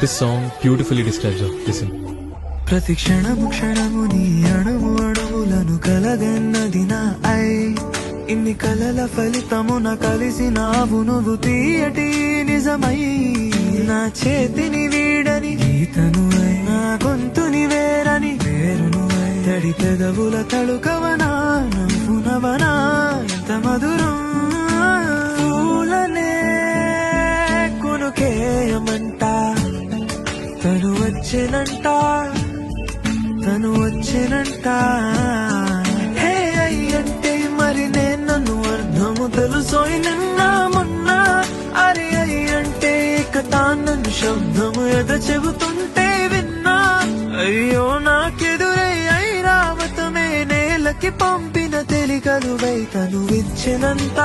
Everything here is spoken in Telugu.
This song beautifully describes her. Listen. ప్రతి క్షణము క్షణము నీ అణువు అణువులను కలగన్నది నా ఐ ఇన్ని కలల ఫలితమున కలిసినావు నువ్వు తీయటి నిజమై నా చేతిని వీడని గీతను నా గొంతుని వేరని వేరును తడి పెదవుల తడుకవనా నవ్వునవనా ఎంత మధురం పూలనే కునుకేయమంట తను వచ్చినంట హే అయ్యంటే మరి నేను నన్ను అర్థము తెలుసోయి నిన్న మొన్న అరే అయ్యంటే ఇక తానన్ను శబ్దము ఎద చెబుతుంటే విన్నా అయ్యో నాకెదురై ఐరావతమే నేలకి పంపిన తెలికలువై తను వచ్చినంత